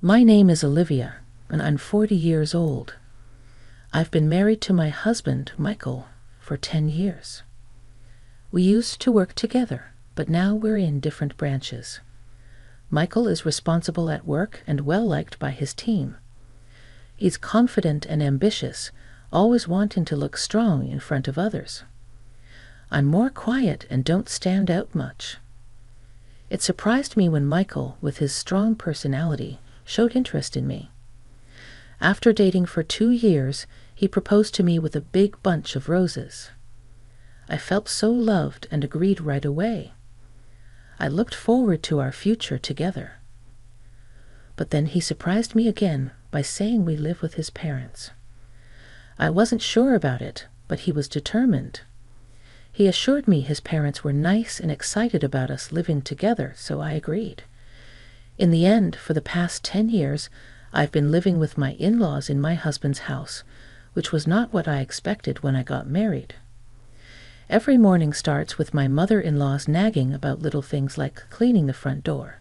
My name is Olivia, and I'm 40 years old. I've been married to my husband, Michael, for 10 years. We used to work together, but now we're in different branches. Michael is responsible at work and well-liked by his team. He's confident and ambitious, always wanting to look strong in front of others. I'm more quiet and don't stand out much. It surprised me when Michael, with his strong personality, showed interest in me. After dating for 2 years, he proposed to me with a big bunch of roses. I felt so loved and agreed right away. I looked forward to our future together. But then he surprised me again by saying we live with his parents. I wasn't sure about it, but he was determined. He assured me his parents were nice and excited about us living together, so I agreed. In the end, for the past 10 years, I've been living with my in-laws in my husband's house, which was not what I expected when I got married. Every morning starts with my mother-in-law's nagging about little things like cleaning the front door.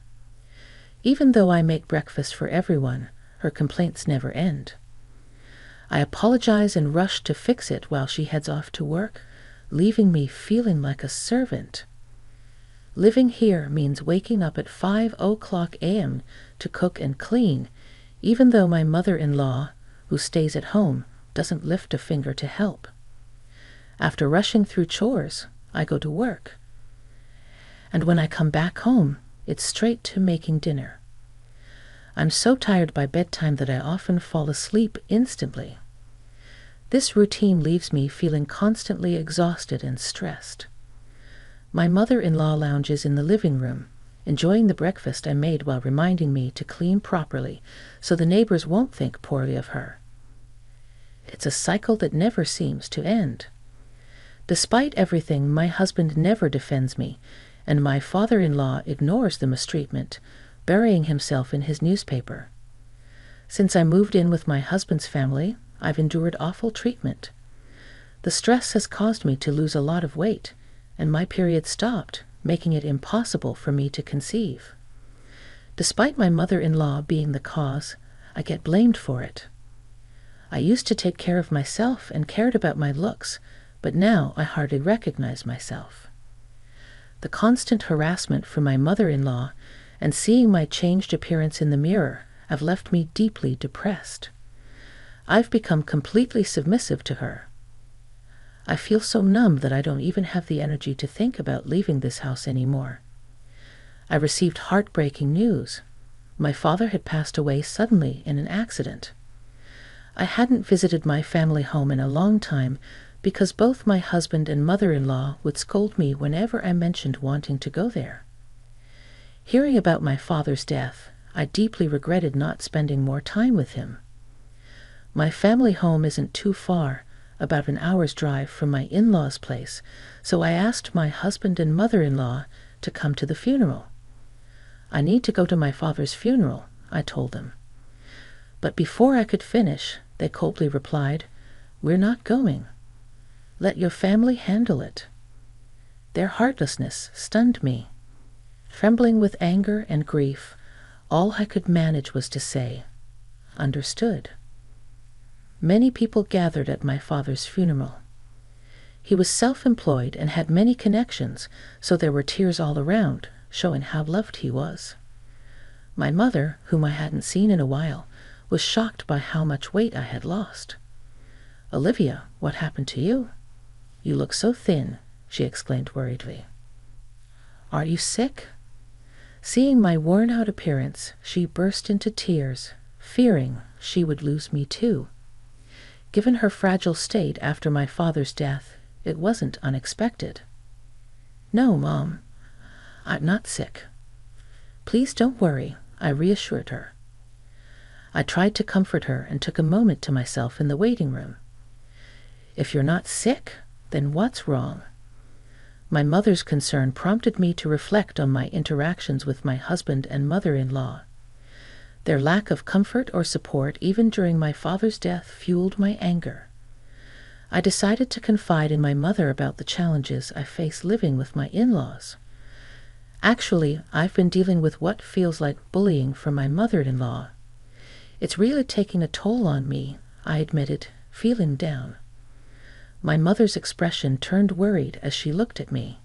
Even though I make breakfast for everyone, her complaints never end. I apologize and rush to fix it while she heads off to work, leaving me feeling like a servant. Living here means waking up at 5 a.m. to cook and clean, even though my mother-in-law, who stays at home, doesn't lift a finger to help. After rushing through chores, I go to work. And when I come back home, it's straight to making dinner. I'm so tired by bedtime that I often fall asleep instantly. This routine leaves me feeling constantly exhausted and stressed. My mother-in-law lounges in the living room, enjoying the breakfast I made while reminding me to clean properly so the neighbors won't think poorly of her. It's a cycle that never seems to end. Despite everything, my husband never defends me, and my father-in-law ignores the mistreatment, burying himself in his newspaper. Since I moved in with my husband's family, I've endured awful treatment. The stress has caused me to lose a lot of weight, and my period stopped, making it impossible for me to conceive. Despite my mother-in-law being the cause, I get blamed for it. I used to take care of myself and cared about my looks, but now I hardly recognize myself. The constant harassment from my mother-in-law and seeing my changed appearance in the mirror have left me deeply depressed. I've become completely submissive to her. I feel so numb that I don't even have the energy to think about leaving this house anymore. I received heartbreaking news. My father had passed away suddenly in an accident. I hadn't visited my family home in a long time because both my husband and mother-in-law would scold me whenever I mentioned wanting to go there. Hearing about my father's death, I deeply regretted not spending more time with him. My family home isn't too far, about an hour's drive from my in-laws' place, so I asked my husband and mother-in-law to come to the funeral. I need to go to my father's funeral, I told them. But before I could finish, they coldly replied, "We're not going. Let your family handle it." Their heartlessness stunned me. Trembling with anger and grief, all I could manage was to say, "Understood." Many people gathered at my father's funeral. He was self-employed and had many connections, so there were tears all around, showing how loved he was. My mother, whom I hadn't seen in a while, was shocked by how much weight I had lost. "Olivia, what happened to you? You look so thin," she exclaimed worriedly. "Are you sick?" Seeing my worn-out appearance, she burst into tears, fearing she would lose me too. Given her fragile state after my father's death, it wasn't unexpected. "No, Mom, I'm not sick." "Please don't worry," I reassured her. I tried to comfort her and took a moment to myself in the waiting room. "If you're not sick, then what's wrong?" My mother's concern prompted me to reflect on my interactions with my husband and mother-in-law. Their lack of comfort or support even during my father's death fueled my anger. I decided to confide in my mother about the challenges I face living with my in-laws. Actually, I've been dealing with what feels like bullying from my mother-in-law It's really taking a toll on me, I admitted, feeling down. My mother's expression turned worried as she looked at me.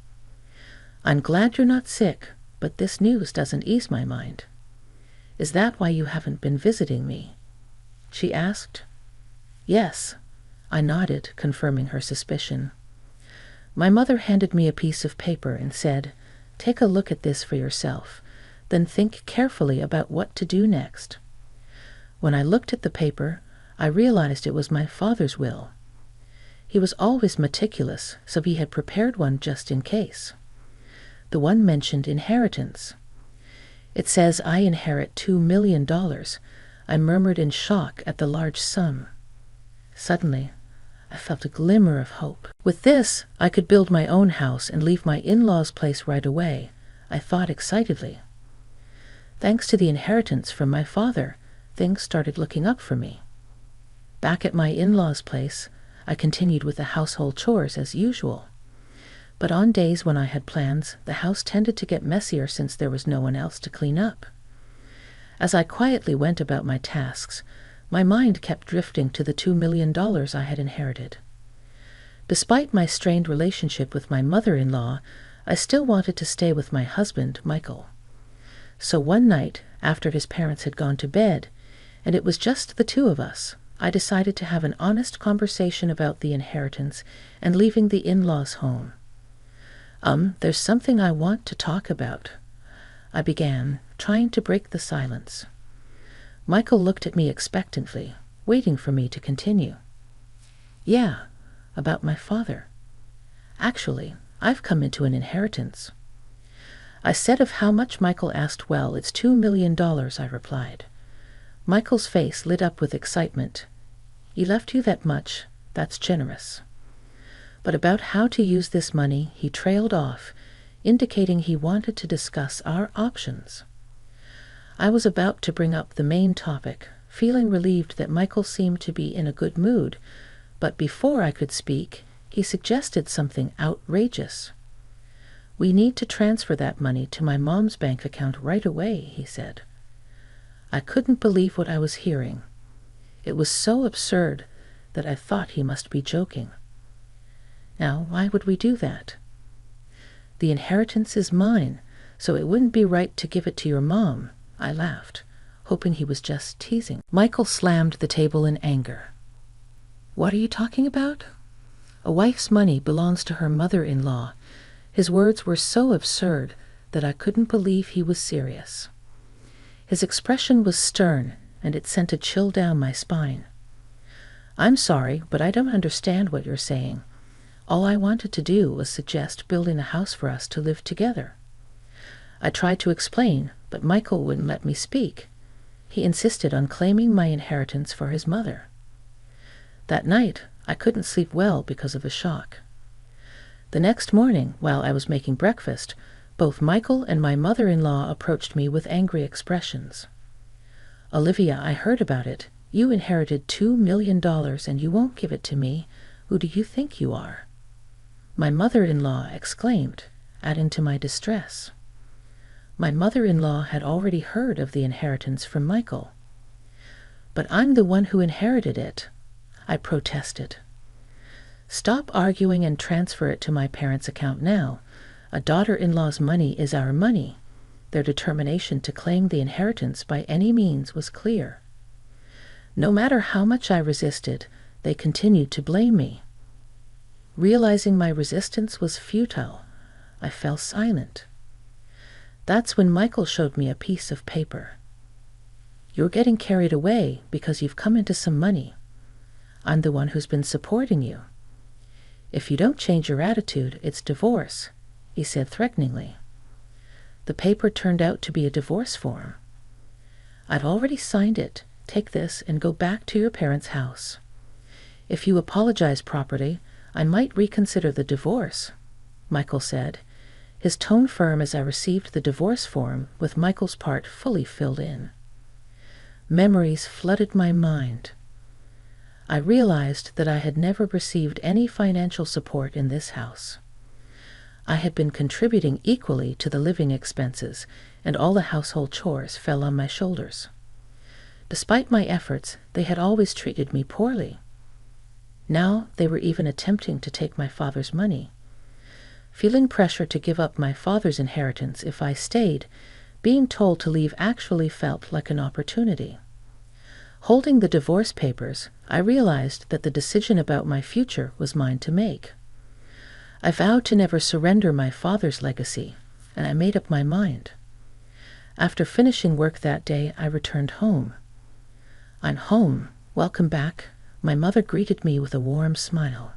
I'm glad you're not sick, but this news doesn't ease my mind. Is that why you haven't been visiting me? She asked. Yes, I nodded, confirming her suspicion. My mother handed me a piece of paper and said, "Take a look at this for yourself, then think carefully about what to do next." When I looked at the paper, I realized it was my father's will. He was always meticulous, so he had prepared one just in case. The one mentioned inheritance. It says I inherit $2 million. I murmured in shock at the large sum. Suddenly, I felt a glimmer of hope. With this, I could build my own house and leave my in-laws' place right away, I thought excitedly. Thanks to the inheritance from my father, things started looking up for me. Back at my in-laws' place, I continued with the household chores as usual. But on days when I had plans, the house tended to get messier since there was no one else to clean up. As I quietly went about my tasks, my mind kept drifting to the $2 million I had inherited. Despite my strained relationship with my mother-in-law, I still wanted to stay with my husband, Michael. So one night, after his parents had gone to bed, and it was just the two of us, I decided to have an honest conversation about the inheritance and leaving the in-laws' home. There's something I want to talk about," I began, trying to break the silence. Michael looked at me expectantly, waiting for me to continue. "Yeah, about my father. Actually, I've come into an inheritance." I said of how much Michael asked. "Well, it's $2 million, I replied. Michael's face lit up with excitement. "He left you that much? That's generous." But about how to use this money, he trailed off, indicating he wanted to discuss our options. I was about to bring up the main topic, feeling relieved that Michael seemed to be in a good mood, but before I could speak, he suggested something outrageous. "We need to transfer that money to my mom's bank account right away," he said. I couldn't believe what I was hearing. It was so absurd that I thought he must be joking. Now, why would we do that? "The inheritance is mine, so it wouldn't be right to give it to your mom," I laughed, hoping he was just teasing. Michael slammed the table in anger. "What are you talking about? A wife's money belongs to her mother-in-law." His words were so absurd that I couldn't believe he was serious. His expression was stern, and it sent a chill down my spine. "I'm sorry, but I don't understand what you're saying. All I wanted to do was suggest building a house for us to live together." I tried to explain, but Michael wouldn't let me speak. He insisted on claiming my inheritance for his mother. That night, I couldn't sleep well because of the shock. The next morning, while I was making breakfast, both Michael and my mother-in-law approached me with angry expressions. "Olivia, I heard about it. You inherited $2 million and you won't give it to me. Who do you think you are?" My mother-in-law exclaimed, adding to my distress. My mother-in-law had already heard of the inheritance from Michael. "But I'm the one who inherited it," I protested. "Stop arguing and transfer it to my parents' account now. A daughter-in-law's money is our money." Their determination to claim the inheritance by any means was clear. No matter how much I resisted, they continued to blame me. Realizing my resistance was futile, I fell silent. That's when Michael showed me a piece of paper. "You're getting carried away because you've come into some money. I'm the one who's been supporting you. If you don't change your attitude, it's divorce," he said threateningly. The paper turned out to be a divorce form. "I've already signed it. Take this and go back to your parents' house. If you apologize properly, I might reconsider the divorce," Michael said, his tone firm as I received the divorce form with Michael's part fully filled in. Memories flooded my mind. I realized that I had never received any financial support in this house. I had been contributing equally to the living expenses, and all the household chores fell on my shoulders. Despite my efforts, they had always treated me poorly. Now they were even attempting to take my father's money. Feeling pressure to give up my father's inheritance if I stayed, being told to leave actually felt like an opportunity. Holding the divorce papers, I realized that the decision about my future was mine to make. I vowed to never surrender my father's legacy, and I made up my mind. After finishing work that day, I returned home. I'm home. Welcome back. My mother greeted me with a warm smile.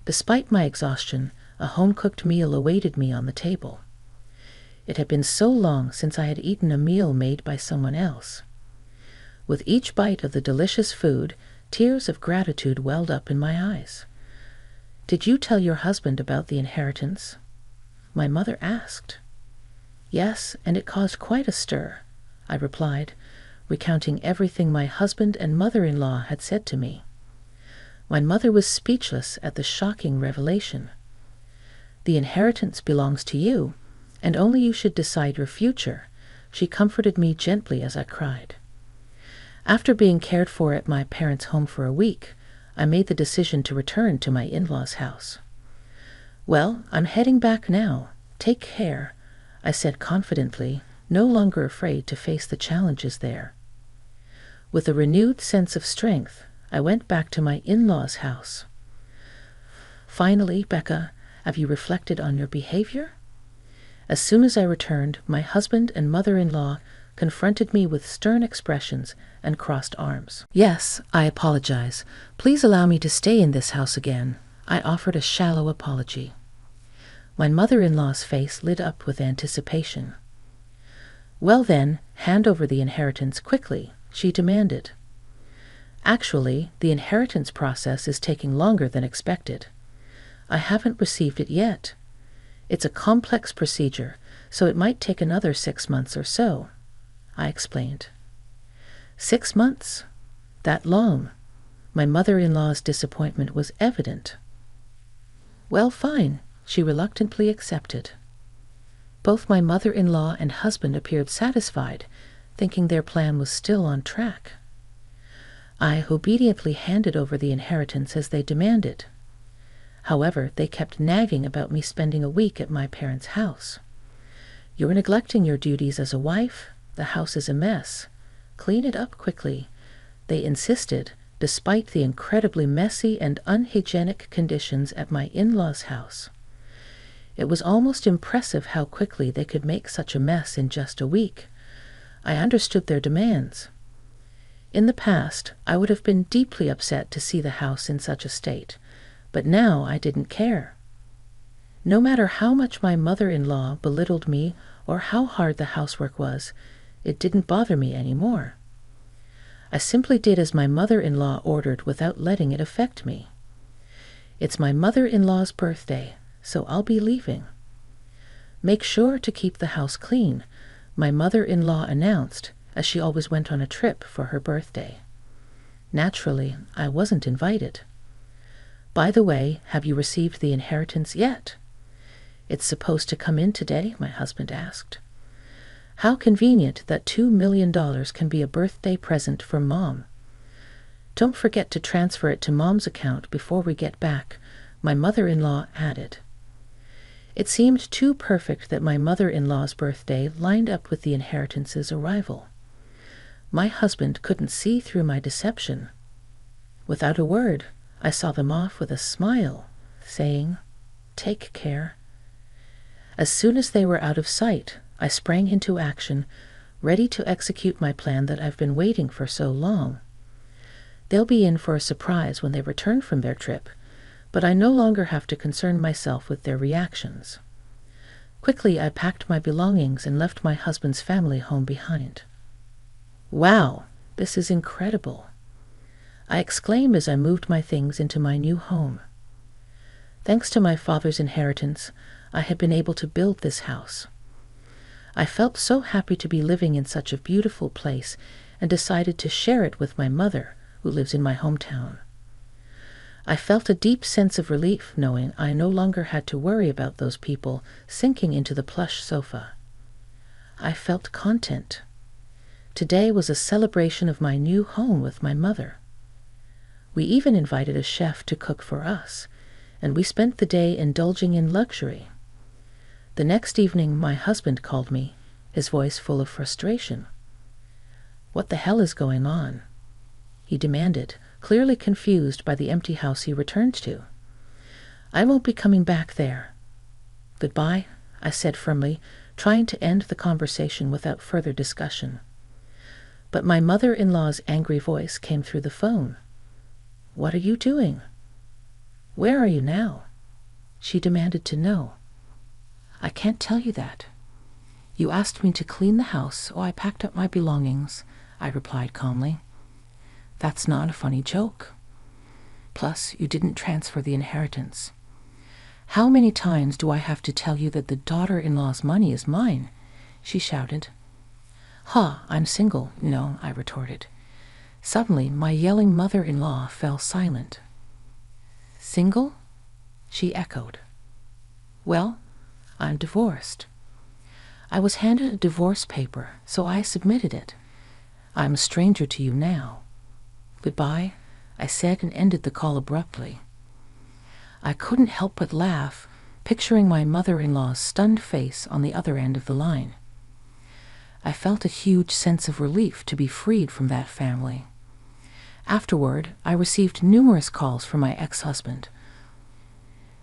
Despite my exhaustion, a home-cooked meal awaited me on the table. It had been so long since I had eaten a meal made by someone else. With each bite of the delicious food, tears of gratitude welled up in my eyes. "Did you tell your husband about the inheritance?" my mother asked. "Yes, and it caused quite a stir," I replied, recounting everything my husband and mother-in-law had said to me. My mother was speechless at the shocking revelation. "The inheritance belongs to you, and only you should decide your future," she comforted me gently as I cried. After being cared for at my parents' home for a week, I made the decision to return to my in-laws' house. "Well, I'm heading back now. Take care," I said confidently, no longer afraid to face the challenges there. With a renewed sense of strength, I went back to my in-laws' house. "Finally, Becca, have you reflected on your behavior?" As soon as I returned, my husband and mother-in-law confronted me with stern expressions and crossed arms. "Yes, I apologize. Please allow me to stay in this house again," I offered a shallow apology. My mother-in-law's face lit up with anticipation. "Well then, hand over the inheritance quickly," she demanded. "Actually, the inheritance process is taking longer than expected. I haven't received it yet. It's a complex procedure, so it might take another 6 months or so," I explained. 6 months? That long? My mother-in-law's disappointment was evident. "Well, fine," she reluctantly accepted. Both my mother-in-law and husband appeared satisfied, thinking their plan was still on track. I obediently handed over the inheritance as they demanded. However, they kept nagging about me spending a week at my parents' house. "You're neglecting your duties as a wife. The house is a mess. Clean it up quickly," they insisted, despite the incredibly messy and unhygienic conditions at my in-laws' house. It was almost impressive how quickly they could make such a mess in just a week. I understood their demands. In the past, I would have been deeply upset to see the house in such a state, but now I didn't care. No matter how much my mother-in-law belittled me or how hard the housework was, it didn't bother me anymore. I simply did as my mother-in-law ordered without letting it affect me. It's my mother-in-law's birthday, so I'll be leaving. "Make sure to keep the house clean," my mother-in-law announced, as she always went on a trip for her birthday. Naturally, I wasn't invited. "By the way, have you received the inheritance yet?" "It's supposed to come in today," my husband asked. How convenient that $2 million can be a birthday present for Mom. "Don't forget to transfer it to Mom's account before we get back," my mother-in-law added. It seemed too perfect that my mother-in-law's birthday lined up with the inheritance's arrival. My husband couldn't see through my deception. Without a word, I saw them off with a smile, saying, "Take care." As soon as they were out of sight, I sprang into action, ready to execute my plan that I've been waiting for so long. They'll be in for a surprise when they return from their trip, but I no longer have to concern myself with their reactions. Quickly, I packed my belongings and left my husband's family home behind. "Wow, this is incredible," I exclaimed as I moved my things into my new home. Thanks to my father's inheritance, I had been able to build this house. I felt so happy to be living in such a beautiful place and decided to share it with my mother, who lives in my hometown. I felt a deep sense of relief knowing I no longer had to worry about those people sinking into the plush sofa. I felt content. Today was a celebration of my new home with my mother. We even invited a chef to cook for us, and we spent the day indulging in luxury. The next evening, my husband called me, his voice full of frustration. "What the hell is going on?" he demanded, clearly confused by the empty house he returned to. "I won't be coming back there." "Goodbye," I said firmly, trying to end the conversation without further discussion. But my mother-in-law's angry voice came through the phone. "What are you doing? Where are you now?" she demanded to know. "I can't tell you that. You asked me to clean the house, so I packed up my belongings," I replied calmly. "That's not a funny joke. Plus, you didn't transfer the inheritance. How many times do I have to tell you that the daughter-in-law's money is mine?" she shouted. "Ha, I'm single, I retorted. Suddenly, my yelling mother-in-law fell silent. "Single?" she echoed. "Well, I'm divorced. I was handed a divorce paper, so I submitted it. I'm a stranger to you now. Goodbye," I said and ended the call abruptly. I couldn't help but laugh, picturing my mother-in-law's stunned face on the other end of the line. I felt a huge sense of relief to be freed from that family. Afterward, I received numerous calls from my ex-husband.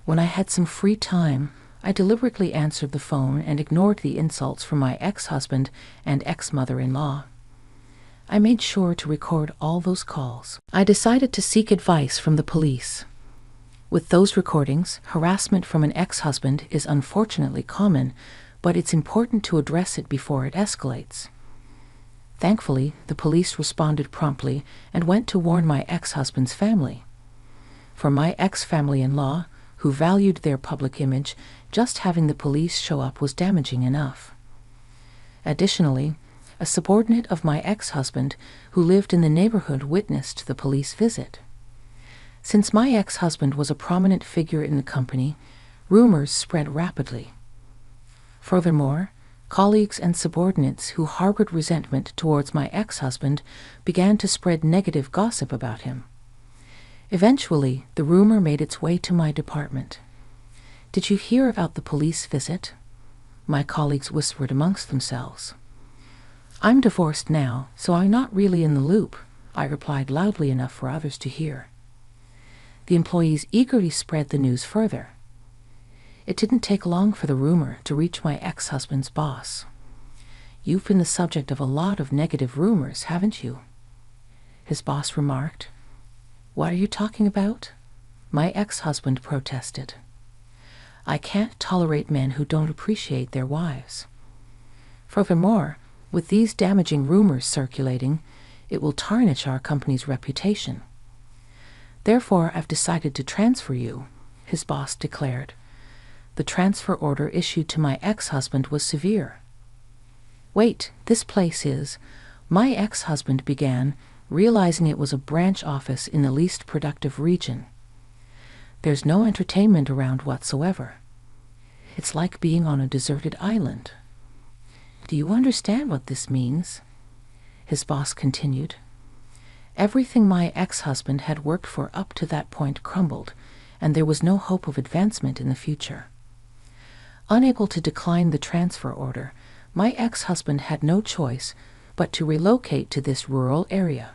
When I had some free time, I deliberately answered the phone and ignored the insults from my ex-husband and ex-mother-in-law. I made sure to record all those calls. I decided to seek advice from the police. With those recordings, harassment from an ex-husband is unfortunately common, but it's important to address it before it escalates. Thankfully, the police responded promptly and went to warn my ex-husband's family. For my ex-family-in-law, who valued their public image, just having the police show up was damaging enough. Additionally, a subordinate of my ex-husband who lived in the neighborhood witnessed the police visit. Since my ex-husband was a prominent figure in the company, rumors spread rapidly. Furthermore, colleagues and subordinates who harbored resentment towards my ex-husband began to spread negative gossip about him. Eventually, the rumor made its way to my department. "Did you hear about the police visit?" my colleagues whispered amongst themselves. "I'm divorced now, so I'm not really in the loop," I replied loudly enough for others to hear. The employees eagerly spread the news further. It didn't take long for the rumor to reach my ex-husband's boss. "You've been the subject of a lot of negative rumors, haven't you?" his boss remarked. "What are you talking about?" my ex-husband protested. "I can't tolerate men who don't appreciate their wives. Furthermore, with these damaging rumors circulating, it will tarnish our company's reputation. Therefore, I've decided to transfer you," his boss declared. The transfer order issued to my ex-husband was severe. "Wait, this place is," my ex-husband began, realizing it was a branch office in the least productive region. "There's no entertainment around whatsoever. It's like being on a deserted island." "Do you understand what this means?" his boss continued. Everything my ex-husband had worked for up to that point crumbled, and there was no hope of advancement in the future. Unable to decline the transfer order, my ex-husband had no choice but to relocate to this rural area.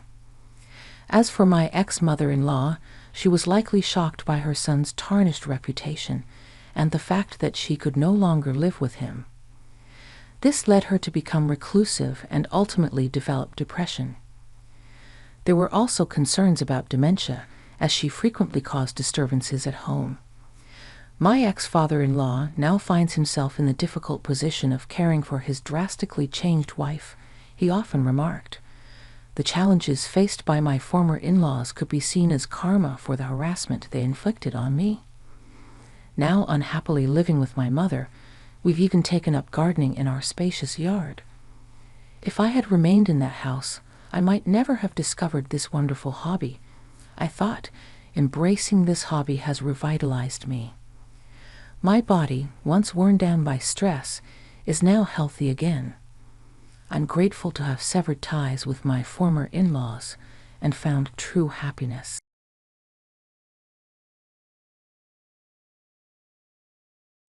As for my ex-mother-in-law, she was likely shocked by her son's tarnished reputation and the fact that she could no longer live with him. This led her to become reclusive and ultimately develop depression. There were also concerns about dementia, as she frequently caused disturbances at home. My ex-father-in-law now finds himself in the difficult position of caring for his drastically changed wife. He often remarked, "The challenges faced by my former in-laws could be seen as karma for the harassment they inflicted on me." Now unhappily living with my mother, we've even taken up gardening in our spacious yard. If I had remained in that house, I might never have discovered this wonderful hobby. I thought, embracing this hobby has revitalized me. My body, once worn down by stress, is now healthy again. I'm grateful to have severed ties with my former in-laws and found true happiness.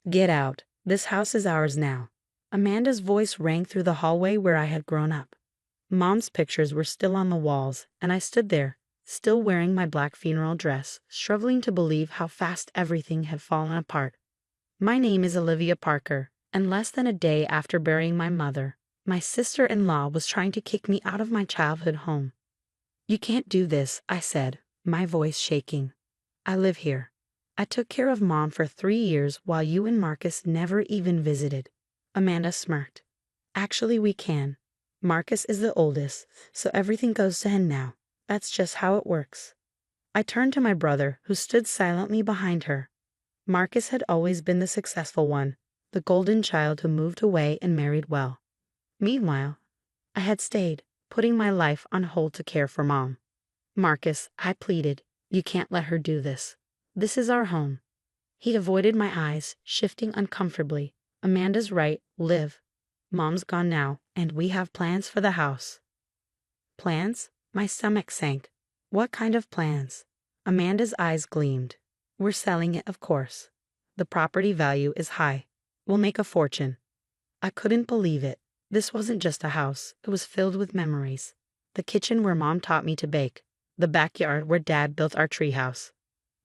Get out. This house is ours now. Amanda's voice rang through the hallway where I had grown up. Mom's pictures were still on the walls, and I stood there, still wearing my black funeral dress, struggling to believe how fast everything had fallen apart. My name is Olivia Parker, and less than a day after burying my mother, my sister-in-law was trying to kick me out of my childhood home. "You can't do this," I said, my voice shaking. "I live here. I took care of Mom for 3 years while you and Marcus never even visited." Amanda smirked. "Actually, we can. Marcus is the oldest, so everything goes to him now. That's just how it works." I turned to my brother, who stood silently behind her. Marcus had always been the successful one, the golden child who moved away and married well. Meanwhile, I had stayed, putting my life on hold to care for Mom. "Marcus," I pleaded, "you can't let her do this. This is our home." He avoided my eyes, shifting uncomfortably. "Amanda's right, Liv. Mom's gone now, and we have plans for the house." "Plans?" My stomach sank. "What kind of plans?" Amanda's eyes gleamed. "We're selling it, of course. The property value is high. We'll make a fortune." I couldn't believe it. This wasn't just a house, it was filled with memories. The kitchen where Mom taught me to bake, the backyard where Dad built our treehouse,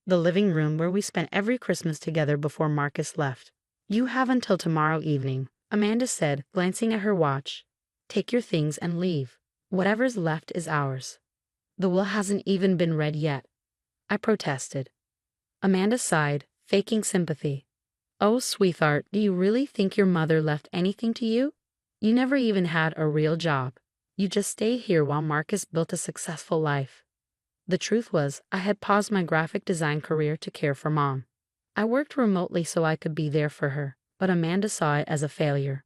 the living room where we spent every Christmas together before Marcus left. "You have until tomorrow evening," Amanda said, glancing at her watch. "Take your things and leave. Whatever's left is ours." "The will hasn't even been read yet," I protested. Amanda sighed, faking sympathy. "Oh, sweetheart, do you really think your mother left anything to you? You never even had a real job. You just stayed here while Marcus built a successful life." The truth was, I had paused my graphic design career to care for Mom. I worked remotely so I could be there for her, but Amanda saw it as a failure.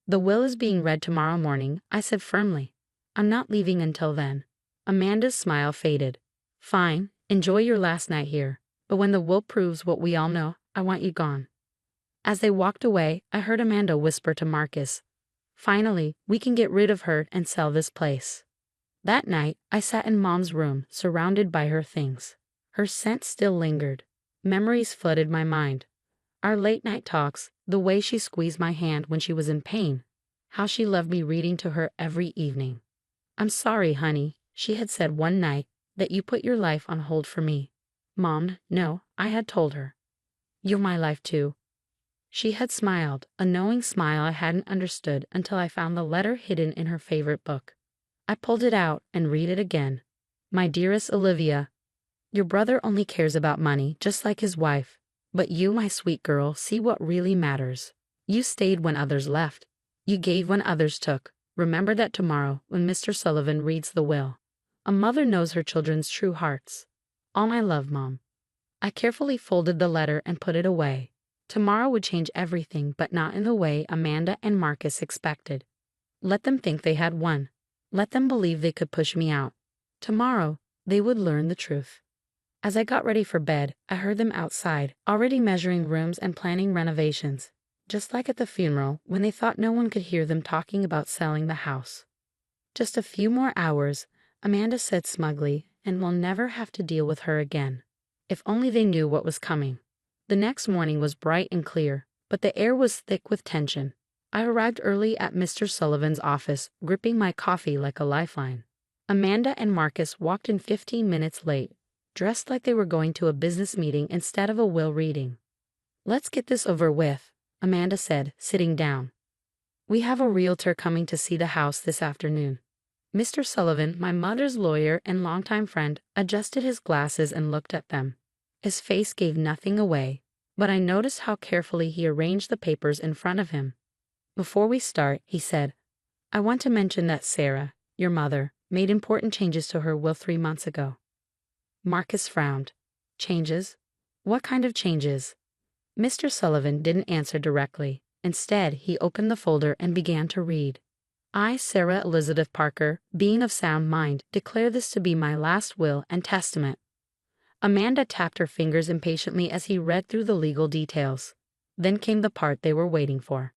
"The will is being read tomorrow morning," I said firmly. "I'm not leaving until then." Amanda's smile faded. "Fine, enjoy your last night here, but when the will proves what we all know, I want you gone." As they walked away, I heard Amanda whisper to Marcus, "Finally, we can get rid of her and sell this place." That night, I sat in Mom's room, surrounded by her things. Her scent still lingered. Memories flooded my mind. Our late-night talks, the way she squeezed my hand when she was in pain, how she loved me reading to her every evening. "I'm sorry, honey," she had said one night, "that you put your life on hold for me." "Mom, no," I had told her. "You're my life too." She had smiled, a knowing smile I hadn't understood until I found the letter hidden in her favorite book. I pulled it out and read it again. "My dearest Olivia, your brother only cares about money, just like his wife. But you, my sweet girl, see what really matters. You stayed when others left. You gave when others took. Remember that tomorrow, when Mr. Sullivan reads the will. A mother knows her children's true hearts. All my love, Mom." I carefully folded the letter and put it away. Tomorrow would change everything, but not in the way Amanda and Marcus expected. Let them think they had won. Let them believe they could push me out. Tomorrow, they would learn the truth. As I got ready for bed, I heard them outside, already measuring rooms and planning renovations, just like at the funeral when they thought no one could hear them talking about selling the house. "Just a few more hours," Amanda said smugly, "and we'll never have to deal with her again." If only they knew what was coming. The next morning was bright and clear, but the air was thick with tension. I arrived early at Mr. Sullivan's office, gripping my coffee like a lifeline. Amanda and Marcus walked in 15 minutes late, dressed like they were going to a business meeting instead of a will reading. "Let's get this over with," Amanda said, sitting down. "We have a realtor coming to see the house this afternoon." Mr. Sullivan, my mother's lawyer and longtime friend, adjusted his glasses and looked at them. His face gave nothing away, but I noticed how carefully he arranged the papers in front of him. "Before we start," he said, "I want to mention that Sarah, your mother, made important changes to her will 3 months ago." Marcus frowned. "Changes? What kind of changes?" Mr. Sullivan didn't answer directly. Instead, he opened the folder and began to read. "I, Sarah Elizabeth Parker, being of sound mind, declare this to be my last will and testament." Amanda tapped her fingers impatiently as he read through the legal details. Then came the part they were waiting for.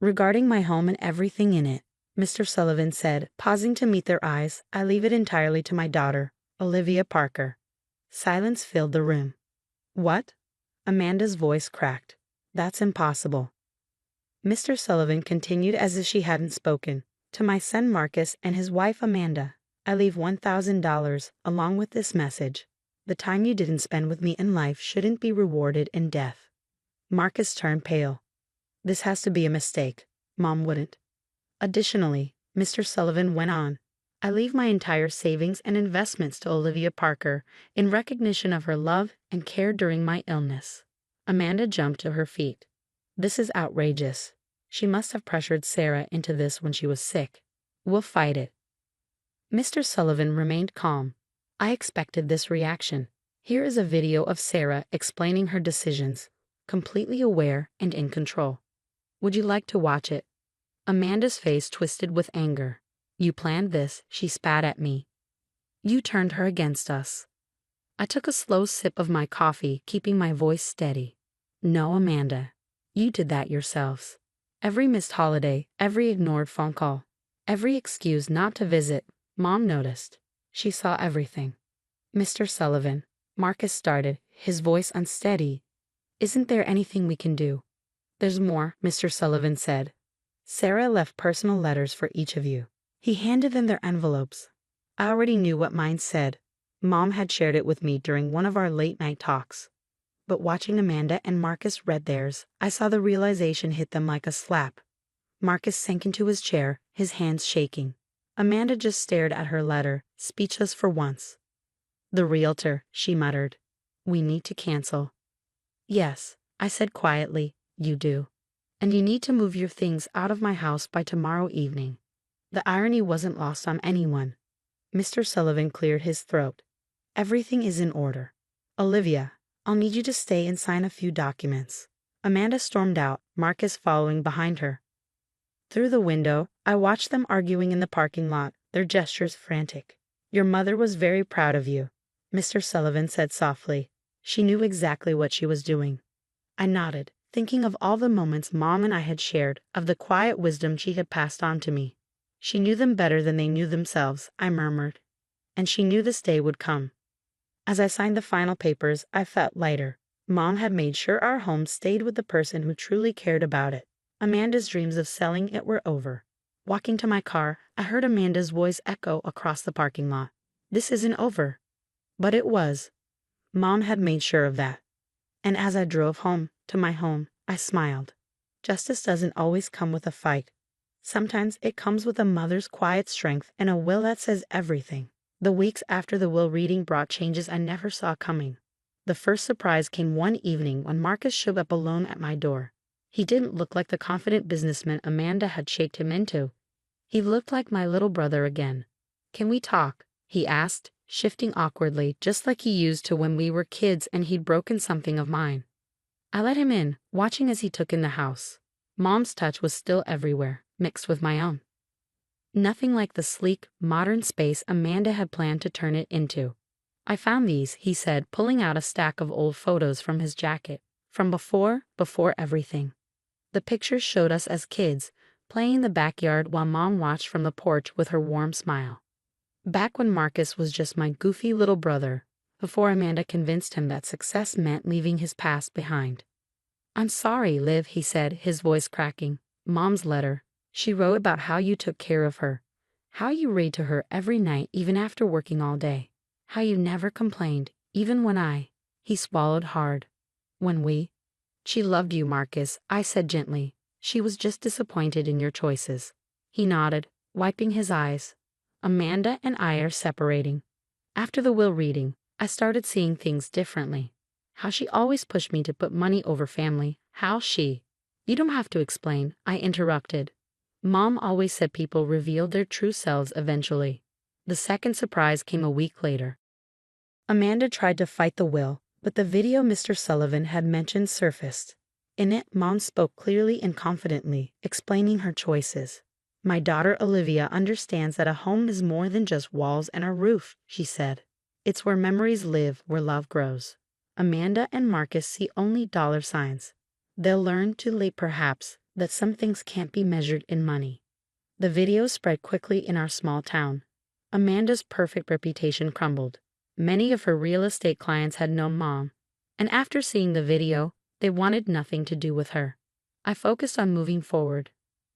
"Regarding my home and everything in it, Mr. Sullivan said, pausing to meet their eyes. I leave it entirely to my daughter, Olivia Parker. Silence filled the room. What? Amanda's voice cracked. That's impossible. Mr. Sullivan continued as if she hadn't spoken. To my son Marcus and his wife Amanda, I leave $1,000 along with this message. The time you didn't spend with me in life shouldn't be rewarded in death. Marcus turned pale. This has to be a mistake. Mom wouldn't. Additionally, Mr. Sullivan went on, I leave my entire savings and investments to Olivia Parker in recognition of her love and care during my illness. Amanda jumped to her feet. This is outrageous. She must have pressured Sarah into this when she was sick. We'll fight it. Mr. Sullivan remained calm. I expected this reaction. Here is a video of Sarah explaining her decisions, completely aware and in control. Would you like to watch it? Amanda's face twisted with anger. You planned this, she spat at me. You turned her against us. I took a slow sip of my coffee, keeping my voice steady. No, Amanda. You did that yourselves. Every missed holiday, every ignored phone call, every excuse not to visit, Mom noticed. She saw everything. Mr. Sullivan, Marcus started, his voice unsteady. Isn't there anything we can do? There's more, Mr. Sullivan said. Sarah left personal letters for each of you. He handed them their envelopes. I already knew what mine said. Mom had shared it with me during one of our late-night talks. But watching Amanda and Marcus read theirs, I saw the realization hit them like a slap. Marcus sank into his chair, his hands shaking. Amanda just stared at her letter, speechless for once. The realtor, she muttered. We need to cancel. Yes, I said quietly, you do. And you need to move your things out of my house by tomorrow evening. The irony wasn't lost on anyone. Mr. Sullivan cleared his throat. Everything is in order. Olivia, I'll need you to stay and sign a few documents. Amanda stormed out, Marcus following behind her. Through the window, I watched them arguing in the parking lot, their gestures frantic. Your mother was very proud of you, Mr. Sullivan said softly. She knew exactly what she was doing. I nodded, thinking of all the moments Mom and I had shared, of the quiet wisdom she had passed on to me. She knew them better than they knew themselves, I murmured. And she knew this day would come. As I signed the final papers, I felt lighter. Mom had made sure our home stayed with the person who truly cared about it. Amanda's dreams of selling it were over. Walking to my car, I heard Amanda's voice echo across the parking lot. This isn't over. But it was. Mom had made sure of that. And as I drove home, to my home, I smiled. Justice doesn't always come with a fight. Sometimes it comes with a mother's quiet strength and a will that says everything. The weeks after the will reading brought changes I never saw coming. The first surprise came one evening when Marcus showed up alone at my door. He didn't look like the confident businessman Amanda had shaped him into. He looked like my little brother again. Can we talk? He asked, shifting awkwardly, just like he used to when we were kids and he'd broken something of mine. I let him in, watching as he took in the house. Mom's touch was still everywhere, mixed with my own. Nothing like the sleek, modern space Amanda had planned to turn it into. I found these, he said, pulling out a stack of old photos from his jacket. From before everything. The pictures showed us as kids, playing in the backyard while Mom watched from the porch with her warm smile. Back when Marcus was just my goofy little brother, before Amanda convinced him that success meant leaving his past behind. I'm sorry, Liv, he said, his voice cracking. Mom's letter. She wrote about how you took care of her, how you read to her every night even after working all day, how you never complained, even when he swallowed hard. She loved you, Marcus, I said gently. She was just disappointed in your choices. He nodded, wiping his eyes. Amanda and I are separating. After the will reading, I started seeing things differently. How she always pushed me to put money over family, You don't have to explain, I interrupted. Mom always said people revealed their true selves eventually. The second surprise came a week later. Amanda tried to fight the will, but the video Mr. Sullivan had mentioned surfaced. In it, Mom spoke clearly and confidently, explaining her choices. My daughter Olivia understands that a home is more than just walls and a roof, she said. It's where memories live, where love grows. Amanda and Marcus see only dollar signs. They'll learn too late perhaps that some things can't be measured in money. The video spread quickly in our small town. Amanda's perfect reputation crumbled. Many of her real estate clients had known Mom, and after seeing the video, they wanted nothing to do with her. I focused on moving forward.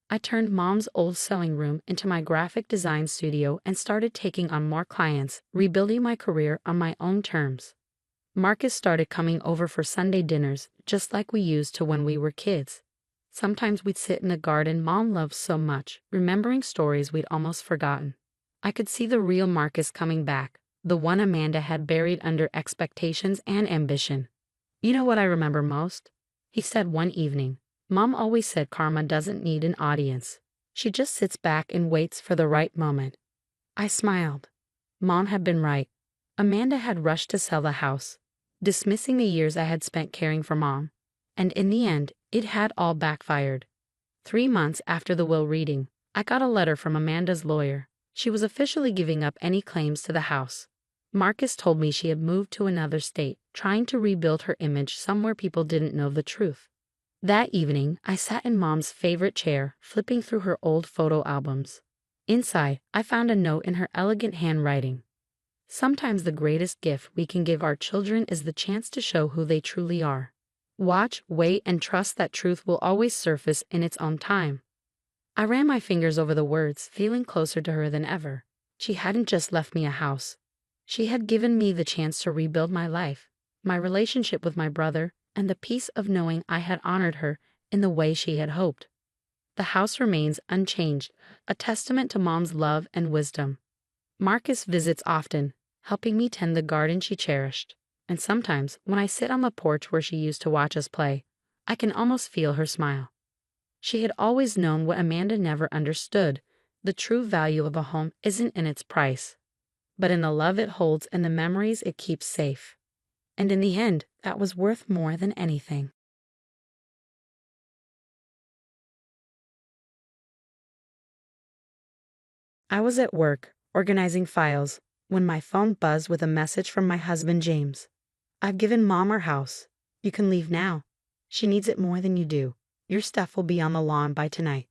I turned Mom's old sewing room into my graphic design studio and started taking on more clients, rebuilding my career on my own terms. Marcus started coming over for Sunday dinners, just like we used to when we were kids. Sometimes we'd sit in the garden Mom loved so much, remembering stories we'd almost forgotten. I could see the real Marcus coming back, the one Amanda had buried under expectations and ambition. "You know what I remember most?" he said one evening. "Mom always said karma doesn't need an audience. She just sits back and waits for the right moment." I smiled. Mom had been right. Amanda had rushed to sell the house, dismissing the years I had spent caring for Mom. And in the end, it had all backfired. 3 months after the will reading, I got a letter from Amanda's lawyer. She was officially giving up any claims to the house. Marcus told me she had moved to another state, trying to rebuild her image somewhere people didn't know the truth. That evening, I sat in Mom's favorite chair, flipping through her old photo albums. Inside, I found a note in her elegant handwriting. "Sometimes the greatest gift we can give our children is the chance to show who they truly are. Watch, wait, and trust that truth will always surface in its own time." I ran my fingers over the words, feeling closer to her than ever. She hadn't just left me a house. She had given me the chance to rebuild my life, my relationship with my brother, and the peace of knowing I had honored her in the way she had hoped. The house remains unchanged, a testament to Mom's love and wisdom. Marcus visits often, helping me tend the garden she cherished. And sometimes, when I sit on the porch where she used to watch us play, I can almost feel her smile. She had always known what Amanda never understood. The true value of a home isn't in its price, but in the love it holds and the memories it keeps safe. And in the end, that was worth more than anything. I was at work, organizing files, when my phone buzzed with a message from my husband James. "I've given Mom our house. You can leave now. She needs it more than you do. Your stuff will be on the lawn by tonight."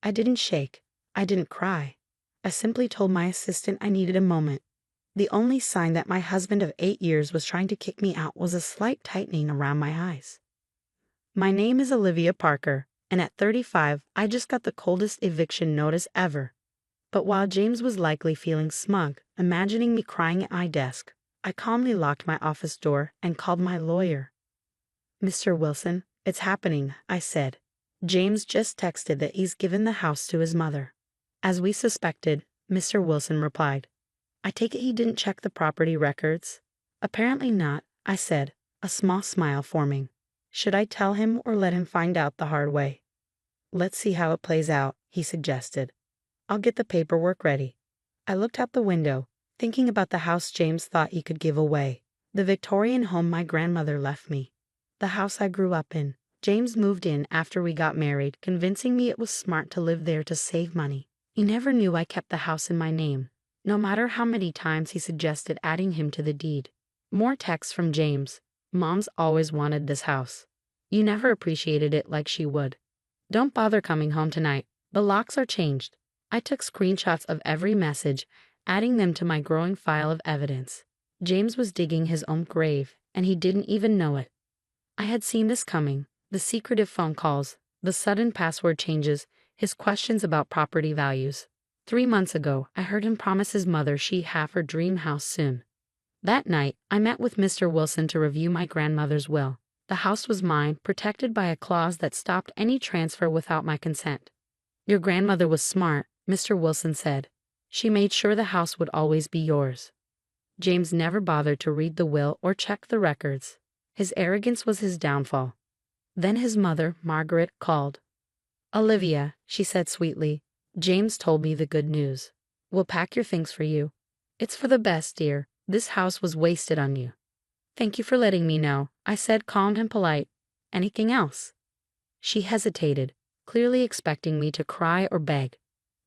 I didn't shake. I didn't cry. I simply told my assistant I needed a moment. The only sign that my husband of 8 years was trying to kick me out was a slight tightening around my eyes. My name is Olivia Parker, and at 35, I just got the coldest eviction notice ever. But while James was likely feeling smug, imagining me crying at my desk, I calmly locked my office door and called my lawyer. "Mr. Wilson, it's happening," I said. "James just texted that he's given the house to his mother." "As we suspected," Mr. Wilson replied. "I take it he didn't check the property records?" "Apparently not," I said, a small smile forming. "Should I tell him or let him find out the hard way?" "Let's see how it plays out," he suggested. "I'll get the paperwork ready." I looked out the window, thinking about the house James thought he could give away, the Victorian home my grandmother left me, the house I grew up in. James moved in after we got married, convincing me it was smart to live there to save money. He never knew I kept the house in my name, no matter how many times he suggested adding him to the deed. More texts from James. "Mom's always wanted this house. You never appreciated it like she would. Don't bother coming home tonight. The locks are changed." I took screenshots of every message, adding them to my growing file of evidence. James was digging his own grave, and he didn't even know it. I had seen this coming, the secretive phone calls, the sudden password changes, his questions about property values. 3 months ago, I heard him promise his mother she'd have her dream house soon. That night, I met with Mr. Wilson to review my grandmother's will. The house was mine, protected by a clause that stopped any transfer without my consent. "Your grandmother was smart," Mr. Wilson said. "She made sure the house would always be yours." James never bothered to read the will or check the records. His arrogance was his downfall. Then his mother, Margaret, called. "Olivia," she said sweetly, "James told me the good news. We'll pack your things for you. It's for the best, dear. This house was wasted on you." "Thank you for letting me know," I said, calm and polite. "Anything else?" She hesitated, clearly expecting me to cry or beg.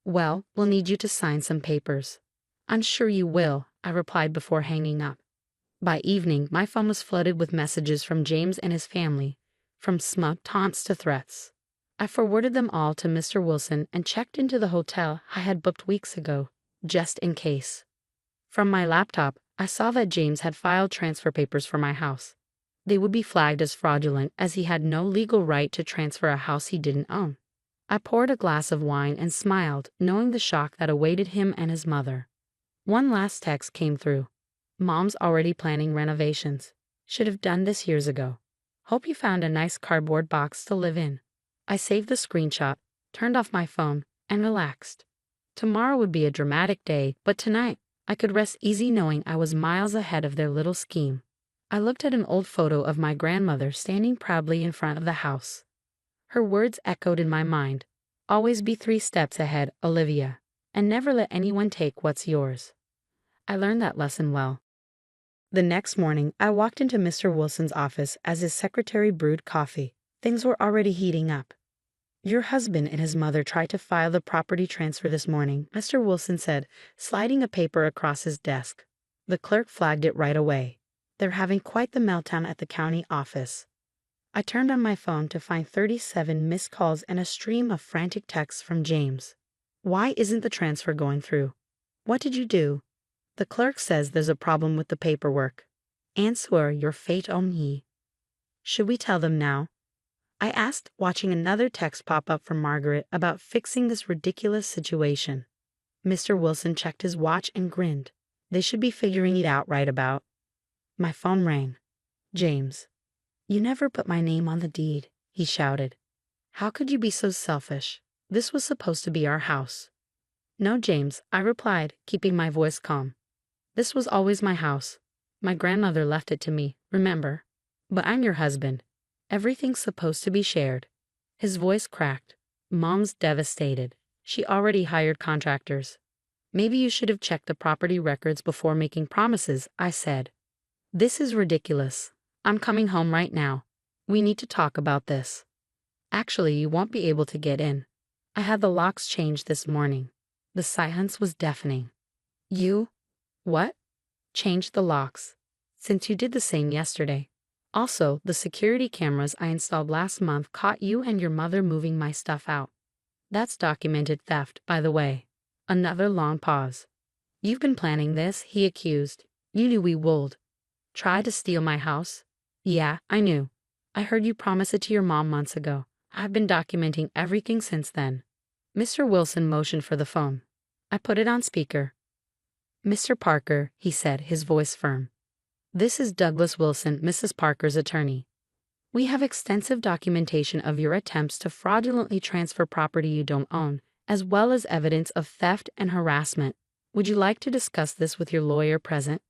"Well, we'll need you to sign some papers." "I'm sure you will," I replied before hanging up. By evening, my phone was flooded with messages from James and his family, from smug taunts to threats. I forwarded them all to Mr. Wilson and checked into the hotel I had booked weeks ago, just in case. From my laptop, I saw that James had filed transfer papers for my house. They would be flagged as fraudulent as he had no legal right to transfer a house he didn't own. I poured a glass of wine and smiled, knowing the shock that awaited him and his mother. One last text came through. Mom's already planning renovations. Should have done this years ago. Hope you found a nice cardboard box to live in. I saved the screenshot, turned off my phone, and relaxed. Tomorrow would be a dramatic day, but tonight, I could rest easy knowing I was miles ahead of their little scheme. I looked at an old photo of my grandmother standing proudly in front of the house. Her words echoed in my mind. Always be 3 steps ahead, Olivia, and never let anyone take what's yours. I learned that lesson well. The next morning, I walked into Mr. Wilson's office as his secretary brewed coffee. Things were already heating up. Your husband and his mother tried to file the property transfer this morning, Mr. Wilson said, sliding a paper across his desk. The clerk flagged it right away. They're having quite the meltdown at the county office. I turned on my phone to find 37 missed calls and a stream of frantic texts from James. Why isn't the transfer going through? What did you do? The clerk says there's a problem with the paperwork. Answer your fate on me. Should we tell them now? I asked, watching another text pop up from Margaret about fixing this ridiculous situation. Mr. Wilson checked his watch and grinned. They should be figuring it out right about. My phone rang. James. You never put my name on the deed, he shouted. How could you be so selfish? This was supposed to be our house. No, James, I replied, keeping my voice calm. This was always my house. My grandmother left it to me, remember? But I'm your husband. Everything's supposed to be shared. His voice cracked. Mom's devastated. She already hired contractors. Maybe you should have checked the property records before making promises, I said. This is ridiculous. I'm coming home right now. We need to talk about this. Actually, you won't be able to get in. I had the locks changed this morning. The silence was deafening. You? What? Changed the locks. Since you did the same yesterday. Also, the security cameras I installed last month caught you and your mother moving my stuff out. That's documented theft, by the way. Another long pause. You've been planning this, he accused. You knew we would. Try to steal my house? Yeah, I knew. I heard you promise it to your mom months ago. I've been documenting everything since then. Mr. Wilson motioned for the phone. I put it on speaker. Mr. Parker, he said, his voice firm. This is Douglas Wilson, Mrs. Parker's attorney. We have extensive documentation of your attempts to fraudulently transfer property you don't own, as well as evidence of theft and harassment. Would you like to discuss this with your lawyer present?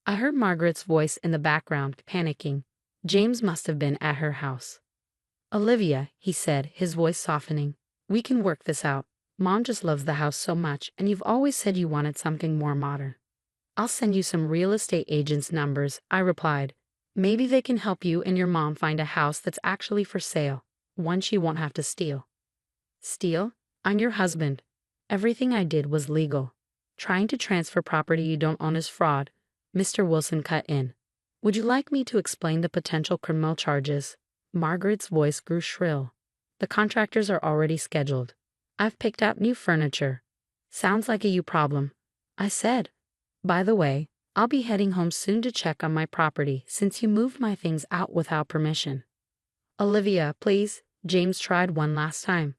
I heard Margaret's voice in the background, panicking. James must have been at her house. Olivia, he said, his voice softening. We can work this out. Mom just loves the house so much, and you've always said you wanted something more modern. I'll send you some real estate agents' numbers, I replied. Maybe they can help you and your mom find a house that's actually for sale, one she won't have to steal. Steal? I'm your husband. Everything I did was legal. Trying to transfer property you don't own is fraud. Mr. Wilson cut in. Would you like me to explain the potential criminal charges? Margaret's voice grew shrill. The contractors are already scheduled. I've picked out new furniture. Sounds like a you problem. I said. By the way, I'll be heading home soon to check on my property since you moved my things out without permission. Olivia, please, James tried one last time.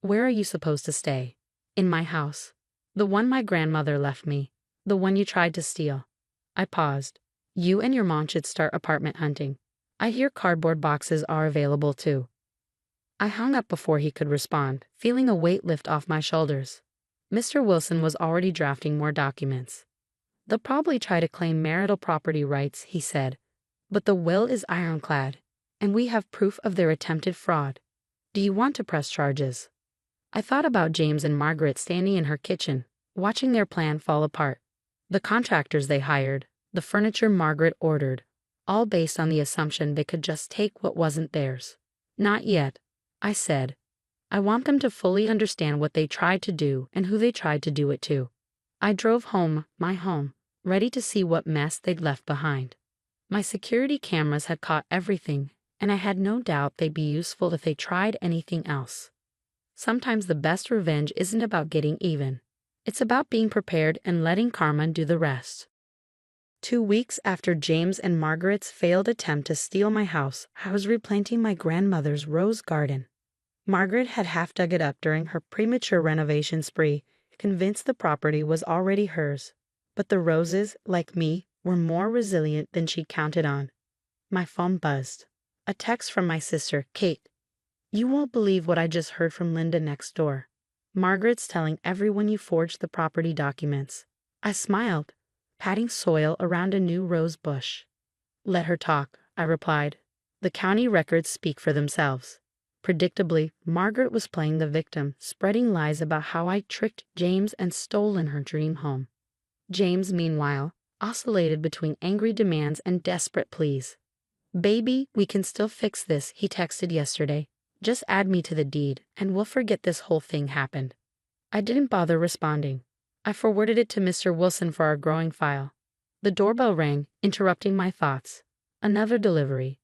Where are you supposed to stay? In my house. The one my grandmother left me. The one you tried to steal. I paused. You and your mom should start apartment hunting. I hear cardboard boxes are available too. I hung up before he could respond, feeling a weight lift off my shoulders. Mr. Wilson was already drafting more documents. They'll probably try to claim marital property rights, he said. But the will is ironclad, and we have proof of their attempted fraud. Do you want to press charges? I thought about James and Margaret standing in her kitchen, watching their plan fall apart. The contractors they hired, the furniture Margaret ordered, all based on the assumption they could just take what wasn't theirs. Not yet, I said. I want them to fully understand what they tried to do and who they tried to do it to. I drove home, my home, ready to see what mess they'd left behind. My security cameras had caught everything, and I had no doubt they'd be useful if they tried anything else. Sometimes the best revenge isn't about getting even. It's about being prepared and letting karma do the rest. 2 weeks after James and Margaret's failed attempt to steal my house, I was replanting my grandmother's rose garden. Margaret had half dug it up during her premature renovation spree, convinced the property was already hers. But the roses, like me, were more resilient than she'd counted on. My phone buzzed. A text from my sister, Kate. "You won't believe what I just heard from Linda next door. Margaret's telling everyone you forged the property documents." I smiled, patting soil around a new rose bush. "Let her talk," I replied. "The county records speak for themselves." Predictably, Margaret was playing the victim, spreading lies about how I tricked James and stolen her dream home. James, meanwhile, oscillated between angry demands and desperate pleas. "Baby, we can still fix this," he texted yesterday. "Just add me to the deed, and we'll forget this whole thing happened." I didn't bother responding. I forwarded it to Mr. Wilson for our growing file. The doorbell rang, interrupting my thoughts. Another delivery.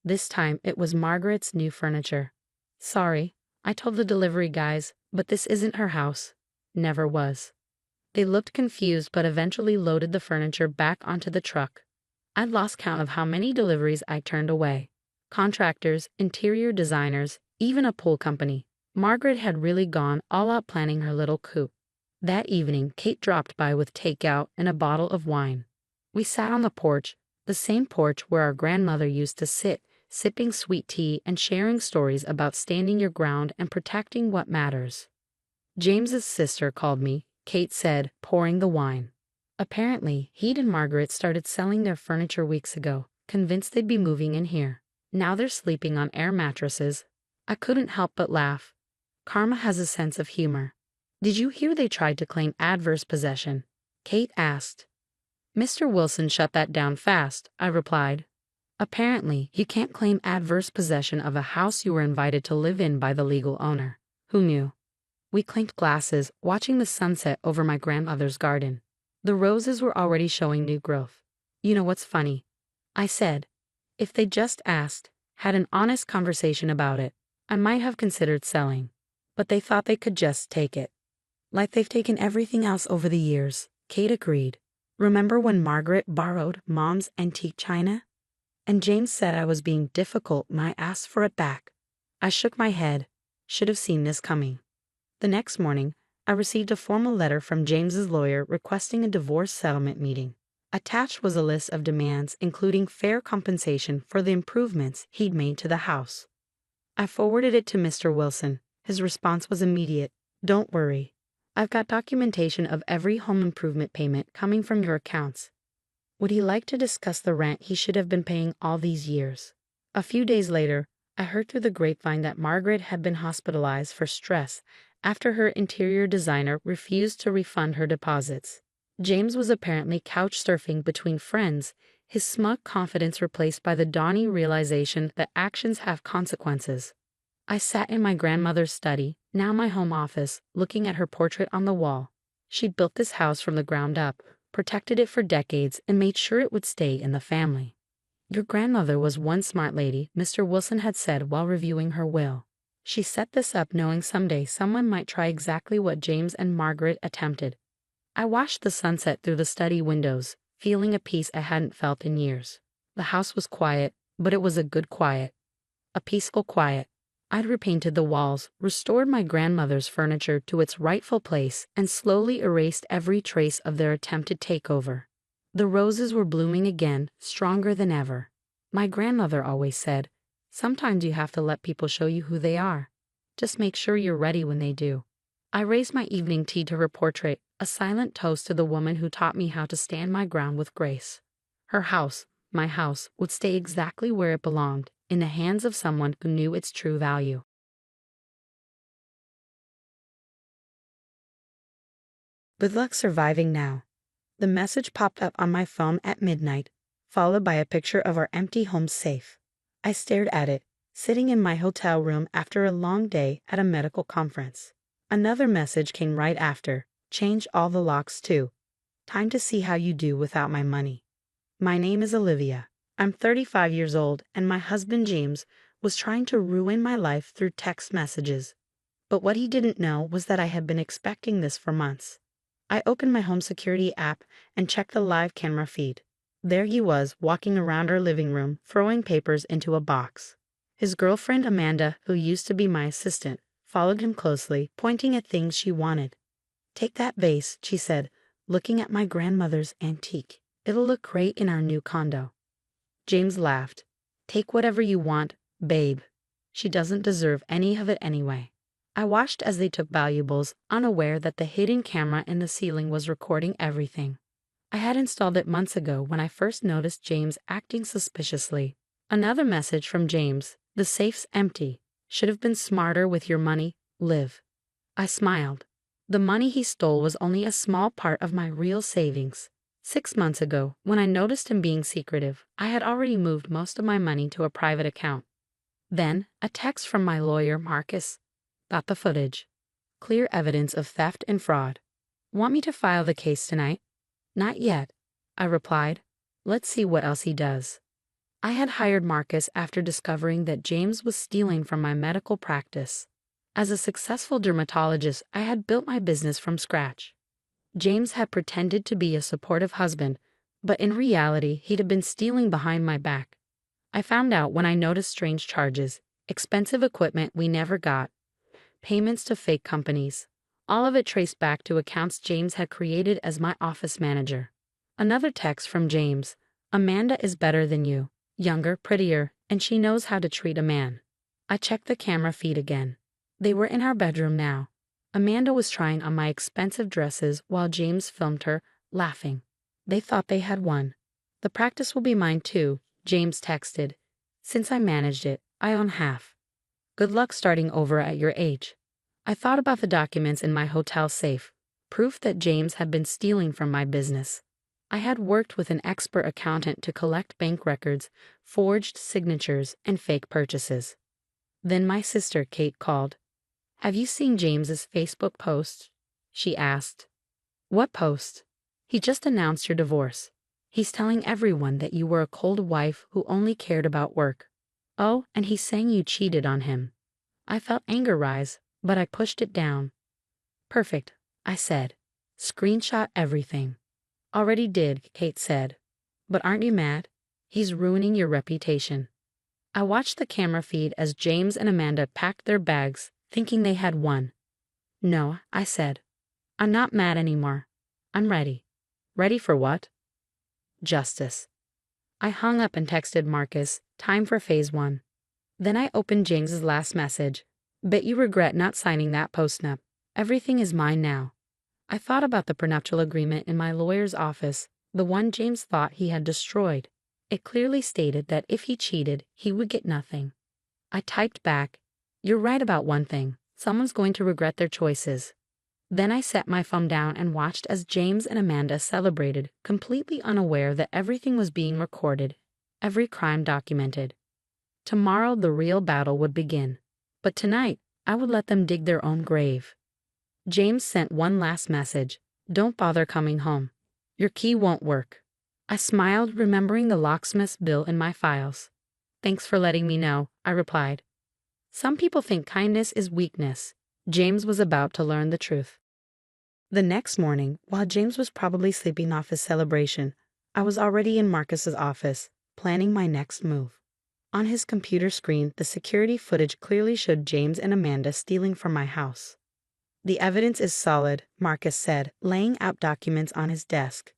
This time it was Margaret's new furniture. "Sorry," I told the delivery guys, "but this isn't her house." Never was. They looked confused but eventually loaded the furniture back onto the truck. I'd lost count of how many deliveries I turned away. Contractors, interior designers, even a pool company. Margaret had really gone all out planning her little coup. That evening, Kate dropped by with takeout and a bottle of wine. We sat on the porch, the same porch where our grandmother used to sit, sipping sweet tea and sharing stories about standing your ground and protecting what matters. "James's sister called me," Kate said, pouring the wine. Apparently, he and Margaret started selling their furniture weeks ago, convinced they'd be moving in here. Now they're sleeping on air mattresses. I couldn't help but laugh. Karma has a sense of humor. "Did you hear they tried to claim adverse possession?" Kate asked. "Mr. Wilson shut that down fast," I replied. "Apparently, you can't claim adverse possession of a house you were invited to live in by the legal owner. Who knew?" We clinked glasses, watching the sunset over my grandmother's garden. The roses were already showing new growth. "You know what's funny?" I said. "If they just asked, had an honest conversation about it, I might have considered selling. But they thought they could just take it." "Like they've taken everything else over the years," Kate agreed. "Remember when Margaret borrowed Mom's antique china? And James said I was being difficult when I asked for it back." I shook my head. Should have seen this coming. The next morning, I received a formal letter from James's lawyer requesting a divorce settlement meeting. Attached was a list of demands including fair compensation for the improvements he'd made to the house. I forwarded it to Mr. Wilson. His response was immediate. "Don't worry. I've got documentation of every home improvement payment coming from your accounts." Would he like to discuss the rent he should have been paying all these years? A few days later, I heard through the grapevine that Margaret had been hospitalized for stress after her interior designer refused to refund her deposits. James was apparently couch surfing between friends, his smug confidence replaced by the dawning realization that actions have consequences. I sat in my grandmother's study, now my home office, looking at her portrait on the wall. She'd built this house from the ground up, protected it for decades, and made sure it would stay in the family. "Your grandmother was one smart lady," Mr. Wilson had said while reviewing her will. "She set this up knowing someday someone might try exactly what James and Margaret attempted." I watched the sunset through the study windows, feeling a peace I hadn't felt in years. The house was quiet, but it was a good quiet. A peaceful quiet. I'd repainted the walls, restored my grandmother's furniture to its rightful place, and slowly erased every trace of their attempted takeover. The roses were blooming again, stronger than ever. My grandmother always said, "Sometimes you have to let people show you who they are. Just make sure you're ready when they do." I raised my evening tea to her portrait, a silent toast to the woman who taught me how to stand my ground with grace. Her house, my house, would stay exactly where it belonged, in the hands of someone who knew its true value. Good luck surviving now. The message popped up on my phone at midnight, followed by a picture of our empty home safe. I stared at it, sitting in my hotel room after a long day at a medical conference. Another message came right after. "Change all the locks too. Time to see how you do without my money. My name is Olivia. I'm 35 years old, and my husband James was trying to ruin my life through text messages. But what he didn't know was that I had been expecting this for months. I opened my home security app and checked the live camera feed. There he was, walking around our living room, throwing papers into a box. His girlfriend Amanda, who used to be my assistant, followed him closely, pointing at things she wanted. "Take that vase," she said, looking at my grandmother's antique. "It'll look great in our new condo." James laughed. "Take whatever you want, babe. She doesn't deserve any of it anyway." I watched as they took valuables, unaware that the hidden camera in the ceiling was recording everything. I had installed it months ago when I first noticed James acting suspiciously. Another message from James: "The safe's empty. Should have been smarter with your money, Liv." I smiled. The money he stole was only a small part of my real savings. 6 months ago, when I noticed him being secretive, I had already moved most of my money to a private account. Then, a text from my lawyer, Marcus. "Got the footage. Clear evidence of theft and fraud. Want me to file the case tonight?" "Not yet," I replied. "Let's see what else he does." I had hired Marcus after discovering that James was stealing from my medical practice. As a successful dermatologist, I had built my business from scratch. James had pretended to be a supportive husband, but in reality, he'd have been stealing behind my back. I found out when I noticed strange charges, expensive equipment we never got, payments to fake companies, all of it traced back to accounts James had created as my office manager. Another text from James: "Amanda is better than you, younger, prettier, and she knows how to treat a man." I checked the camera feed again. They were in our bedroom now. Amanda was trying on my expensive dresses while James filmed her, laughing. They thought they had won. "The practice will be mine too," James texted. "Since I managed it, I own half. Good luck starting over at your age." I thought about the documents in my hotel safe, proof that James had been stealing from my business. I had worked with an expert accountant to collect bank records, forged signatures, and fake purchases. Then my sister, Kate, called. "Have you seen James's Facebook post?" she asked. "What post?" "He just announced your divorce. He's telling everyone that you were a cold wife who only cared about work. Oh, and he's saying you cheated on him." I felt anger rise, but I pushed it down. "Perfect," I said. "Screenshot everything." "Already did," Kate said. "But aren't you mad? He's ruining your reputation." I watched the camera feed as James and Amanda packed their bags, thinking they had won. "No," I said. "I'm not mad anymore. I'm ready." "Ready for what?" "Justice." I hung up and texted Marcus, "Time for phase 1. Then I opened James's last message. "Bet you regret not signing that postnup. Everything is mine now." I thought about the prenuptial agreement in my lawyer's office, the one James thought he had destroyed. It clearly stated that if he cheated, he would get nothing. I typed back, "You're right about one thing. Someone's going to regret their choices." Then I set my phone down and watched as James and Amanda celebrated, completely unaware that everything was being recorded, every crime documented. Tomorrow the real battle would begin. But tonight, I would let them dig their own grave. James sent one last message: "Don't bother coming home. Your key won't work." I smiled, remembering the locksmith's bill in my files. "Thanks for letting me know," I replied. Some people think kindness is weakness. James was about to learn the truth. The next morning, while James was probably sleeping off his celebration, I was already in Marcus's office, planning my next move. On his computer screen, the security footage clearly showed James and Amanda stealing from my house. "The evidence is solid," Marcus said, laying out documents on his desk.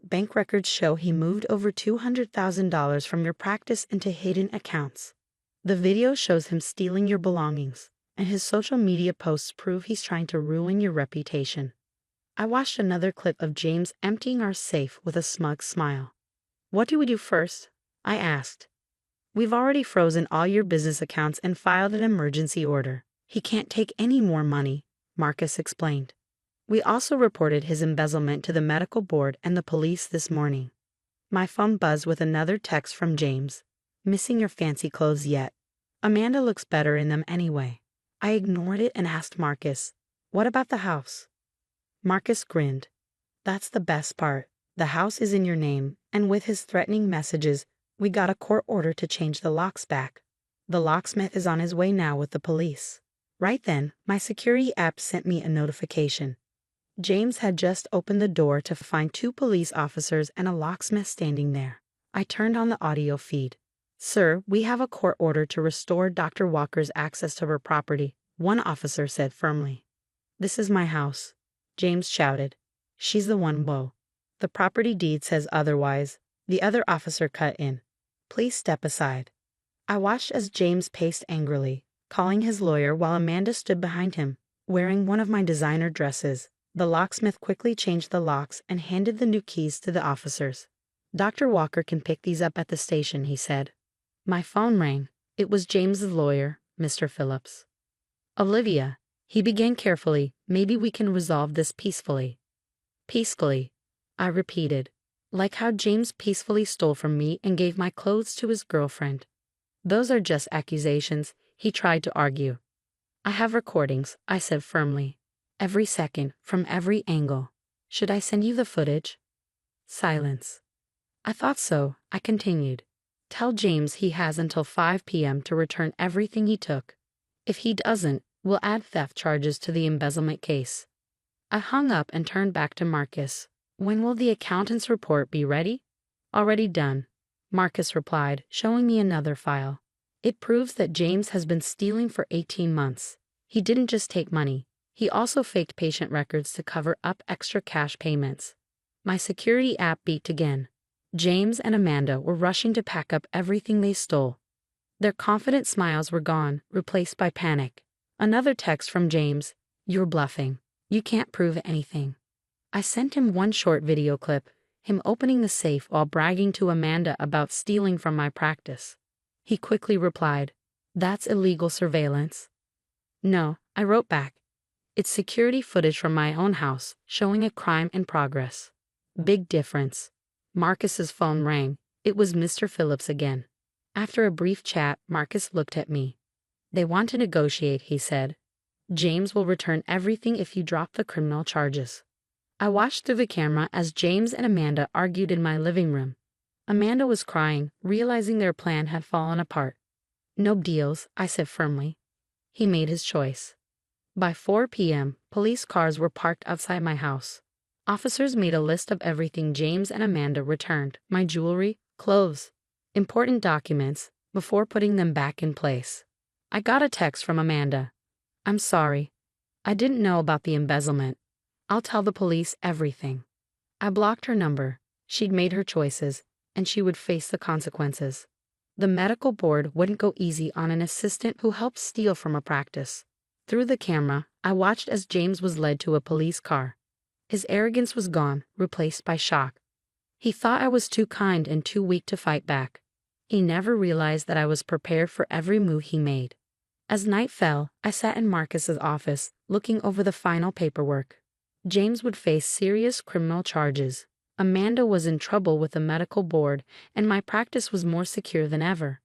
"Bank records show he moved over $200,000 from your practice into hidden accounts. The video shows him stealing your belongings, and his social media posts prove he's trying to ruin your reputation." I watched another clip of James emptying our safe with a smug smile. "What do we do first?" I asked. "We've already frozen all your business accounts and filed an emergency order. He can't take any more money," Marcus explained. "We also reported his embezzlement to the medical board and the police this morning." My phone buzzed with another text from James. "Missing your fancy clothes yet? Amanda looks better in them anyway." I ignored it and asked Marcus, "What about the house?" Marcus grinned. "That's the best part. The house is in your name, and with his threatening messages, We got a court order to change the locks back. The locksmith is on his way now with the police. Right then, my security app sent me a notification. James had just opened the door to find 2 police officers and a locksmith standing there. I turned on the audio feed. "Sir, we have a court order to restore Dr. Walker's access to her property," one officer said firmly. "This is my house," James shouted. "She's the one, whoa. The property deed says otherwise," the other officer cut in. "Please step aside." I watched as James paced angrily, calling his lawyer while Amanda stood behind him, wearing one of my designer dresses. The locksmith quickly changed the locks and handed the new keys to the officers. "Dr. Walker can pick these up at the station," he said. My phone rang. It was James's lawyer, Mr. Phillips. "Olivia," he began carefully, "maybe we can resolve this peacefully." "Peacefully," I repeated, like how James peacefully stole from me and gave my clothes to his girlfriend. "Those are just accusations," he tried to argue. "I have recordings," I said firmly. "Every second, from every angle. Should I send you the footage?" Silence. "I thought so," I continued. "Tell James he has until 5 p.m. to return everything he took. If he doesn't, we'll add theft charges to the embezzlement case." I hung up and turned back to Marcus. "When will the accountant's report be ready?" "Already done," Marcus replied, showing me another file. "It proves that James has been stealing for 18 months. He didn't just take money. He also faked patient records to cover up extra cash payments." My security app beeped again. James and Amanda were rushing to pack up everything they stole. Their confident smiles were gone, replaced by panic. Another text from James: "You're bluffing. You can't prove anything." I sent him one short video clip, him opening the safe while bragging to Amanda about stealing from my practice. He quickly replied, "That's illegal surveillance." "No," I wrote back. "It's security footage from my own house, showing a crime in progress." Big difference. Marcus's phone rang. It was Mr. Phillips again. After a brief chat, Marcus looked at me. "They want to negotiate," he said. "James will return everything if you drop the criminal charges." I watched through the camera as James and Amanda argued in my living room. Amanda was crying, realizing their plan had fallen apart. "No deals," I said firmly. He made his choice. By 4 p.m., police cars were parked outside my house. Officers made a list of everything James and Amanda returned: my jewelry, clothes, important documents, before putting them back in place. I got a text from Amanda. "I'm sorry. I didn't know about the embezzlement. I'll tell the police everything." I blocked her number. She'd made her choices, and she would face the consequences. The medical board wouldn't go easy on an assistant who helped steal from a practice. Through the camera, I watched as James was led to a police car. His arrogance was gone, replaced by shock. He thought I was too kind and too weak to fight back. He never realized that I was prepared for every move he made. As night fell, I sat in Marcus's office, looking over the final paperwork. James would face serious criminal charges. Amanda was in trouble with the medical board, and my practice was more secure than ever.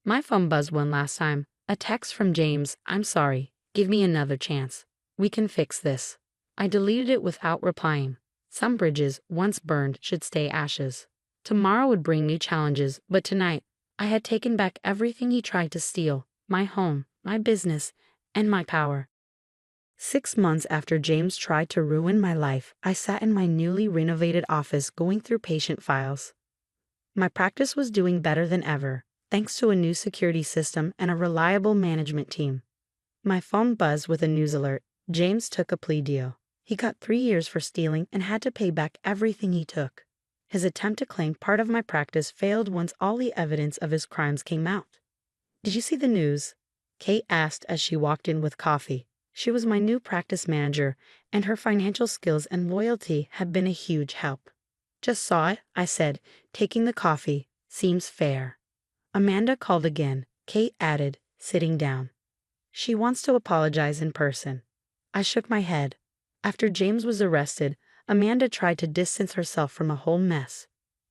My phone buzzed one last time. A text from James: "I'm sorry. Give me another chance. We can fix this." I deleted it without replying. Some bridges, once burned, should stay ashes. Tomorrow would bring new challenges, but tonight, I had taken back everything he tried to steal: my home, my business, and my power. 6 months after James tried to ruin my life, I sat in my newly renovated office going through patient files. My practice was doing better than ever, thanks to a new security system and a reliable management team. My phone buzzed with a news alert. James took a plea deal. He got 3 years for stealing and had to pay back everything he took. His attempt to claim part of my practice failed once all the evidence of his crimes came out. "Did you see the news?" Kate asked as she walked in with coffee. She was my new practice manager, and her financial skills and loyalty had been a huge help. "Just saw it," I said, taking the coffee. "Seems fair." Amanda called again. Kate added, sitting down. "She wants to apologize in person." I shook my head. After James was arrested, Amanda tried to distance herself from a whole mess.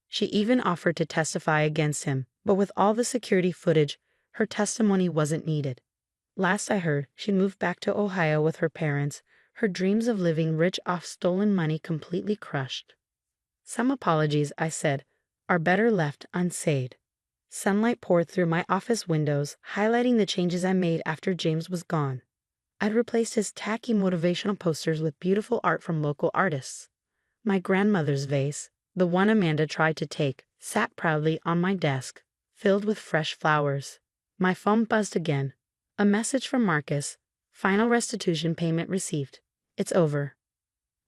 She even offered to testify against him, but with all the security footage, her testimony wasn't needed. Last I heard, she moved back to Ohio with her parents, her dreams of living rich off stolen money completely crushed. "Some apologies," I said, "are better left unsaid." Sunlight poured through my office windows, highlighting the changes I made after James was gone. I'd replaced his tacky motivational posters with beautiful art from local artists. My grandmother's vase, the one Amanda tried to take, sat proudly on my desk, filled with fresh flowers. My phone buzzed again. A message from Marcus. Final restitution payment received. It's over.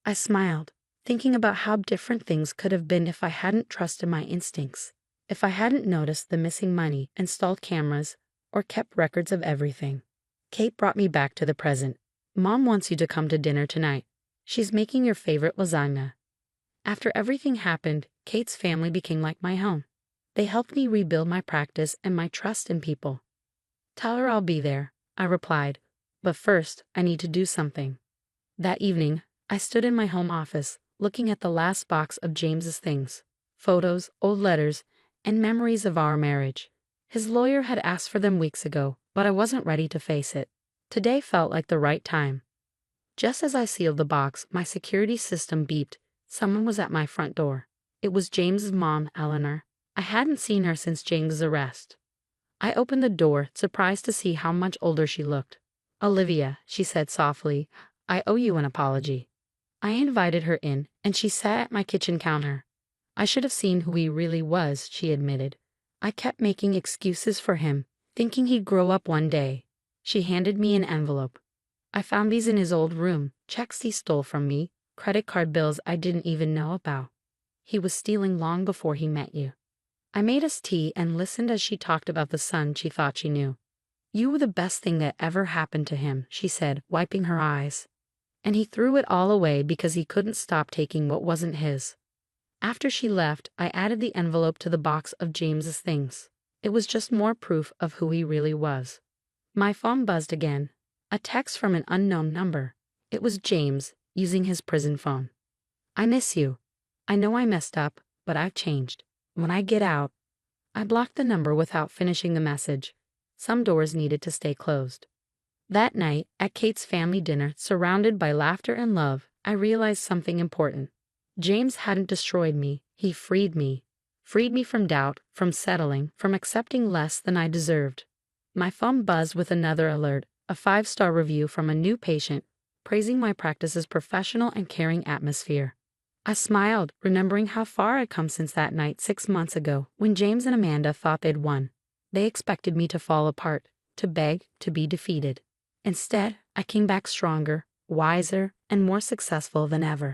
I smiled, thinking about how different things could have been if I hadn't trusted my instincts, if I hadn't noticed the missing money, installed cameras, or kept records of everything. Kate brought me back to the present. Mom wants you to come to dinner tonight. She's making your favorite lasagna. After everything happened, Kate's family became like my home. They helped me rebuild my practice and my trust in people. Tell her I'll be there, I replied, but first I need to do something. That evening, I stood in my home office, looking at the last box of James's things, photos, old letters, and memories of our marriage. His lawyer had asked for them weeks ago, but I wasn't ready to face it. Today felt like the right time. Just as I sealed the box, my security system beeped. Someone was at my front door. It was James's mom, Eleanor. I hadn't seen her since James's arrest. I opened the door, surprised to see how much older she looked. "Olivia," she said softly, "I owe you an apology." I invited her in, and she sat at my kitchen counter. "I should have seen who he really was," she admitted. "I kept making excuses for him, thinking he'd grow up one day." She handed me an envelope. "I found these in his old room, checks he stole from me, credit card bills I didn't even know about. He was stealing long before he met you." I made us tea and listened as she talked about the son she thought she knew. "You were the best thing that ever happened to him," she said, wiping her eyes. "And he threw it all away because he couldn't stop taking what wasn't his." After she left, I added the envelope to the box of James's things. It was just more proof of who he really was. My phone buzzed again. A text from an unknown number. It was James, using his prison phone. "I miss you. I know I messed up, but I've changed. When I get out..." I blocked the number without finishing the message. Some doors needed to stay closed. That night, at Kate's family dinner, surrounded by laughter and love, I realized something important. James hadn't destroyed me, he freed me. Freed me from doubt, from settling, from accepting less than I deserved. My phone buzzed with another alert, a 5-star review from a new patient, praising my practice's professional and caring atmosphere. I smiled, remembering how far I'd come since that night 6 months ago, when James and Amanda thought they'd won. They expected me to fall apart, to beg, to be defeated. Instead, I came back stronger, wiser, and more successful than ever.